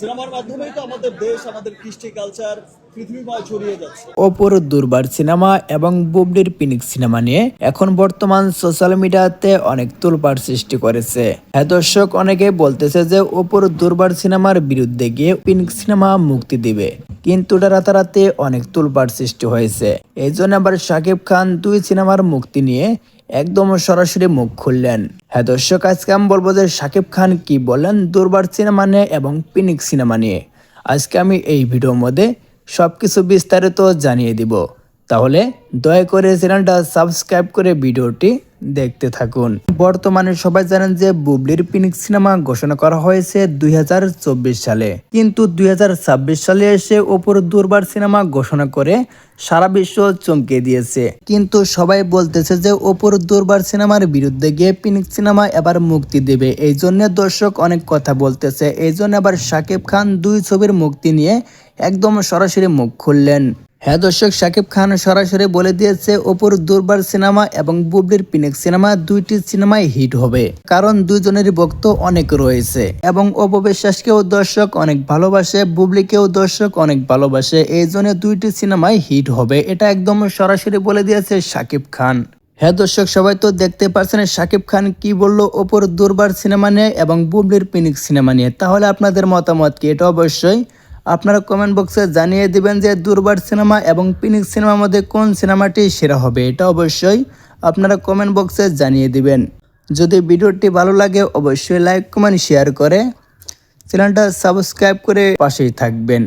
সিনেমার মাধ্যমেই তো আমাদের দেশ, আমাদের কৃষ্টি কালচার পৃথিবীময় ছড়িয়ে যাচ্ছে। অপুর দুর্বার সিনেমা এবং বুবলির পিনিক সিনেমা নিয়ে এখন বর্তমান সোশ্যাল মিডিয়াতে অনেক তোলপাড় সৃষ্টি করেছে। হ্যাঁ দর্শক, অনেকেই বলতেছে যে অপুর দুর্বার সিনেমার বিরুদ্ধে গিয়ে পিনিক সিনেমা মুক্তি দিবে, কিন্তু এটা রাতারাতি অনেক তোলপাড় সৃষ্টি হয়েছে। এই জন্য আবার শাকিব খান দুই সিনেমার মুক্তি নিয়ে একদম সরাসরি মুখ খুললেন। হ্যাঁ দর্শক, আজকে আমি বলবো যে শাকিব খান কি বলেন দুর্বার সিনেমা নিয়ে এবং পিনিক সিনেমা নিয়ে। আজকে আমি এই ভিডিওর মধ্যে সবকিছু বিস্তারিত জানিয়ে দিব। তাহলে দয়া করে চ্যানেলটা সাবস্ক্রাইব করে ভিডিওটি দেখতে থাকুন। বর্তমানে সবাই জানেন যে বুবলির পিনিক সিনেমা ঘোষণা করা হয়েছে 2024 সালে, কিন্তু 2026 সালে এসে অপুর দুর্বার সিনেমা ঘোষণা করে সারা বিশ্ব চমকে দিয়েছে। কিন্তু সবাই বলতেছে যে অপুর দুর্বার সিনেমার বিরুদ্ধে গিয়ে পিনিক সিনেমা এবার মুক্তি দেবে। এই জন্য দর্শক অনেক কথা বলতেছে। এই জন্য আবার শাকিব খান দুই ছবির মুক্তি নিয়ে একদম সরাসরি মুখ খুললেন। হ্যাঁ দর্শক, শাকিব খান সরাসরি বলে দিয়েছে অপুর দুর্বার সিনেমা এবং বুবলির পিনিক সিনেমা দুইটি সিনেমাই হিট হবে, কারণ দুইজনেরই ভক্ত অনেক রয়েছে এবং অপু বিশ্বাসকেও দর্শক অনেক ভালোবাসে, বুবলিকেও দর্শক অনেক ভালোবাসে। এই জন্য দুইটি সিনেমাই হিট হবে, এটা একদম সরাসরি বলে দিয়েছে শাকিব খান। হ্যাঁ দর্শক, সবাই তো দেখতে পাচ্ছেন শাকিব খান কি বলল অপুর দুর্বার সিনেমা নিয়ে এবং বুবলির পিনিক সিনেমা নিয়ে। তাহলে আপনাদের মতামত কি, এটা অবশ্যই আপনারা কমেন্ট বক্সে জানিয়ে দিবেন যে দুর্বার সিনেমা এবং পিনিক সিনেমার মধ্যে কোন সিনেমাটি সেরা হবে। এটা অবশ্যই আপনারা কমেন্ট বক্সে জানিয়ে দিবেন। যদি ভিডিওটি ভালো লাগে অবশ্যই লাইক কমেন্ট শেয়ার করে চ্যানেলটা সাবস্ক্রাইব করে পাশেই থাকবেন।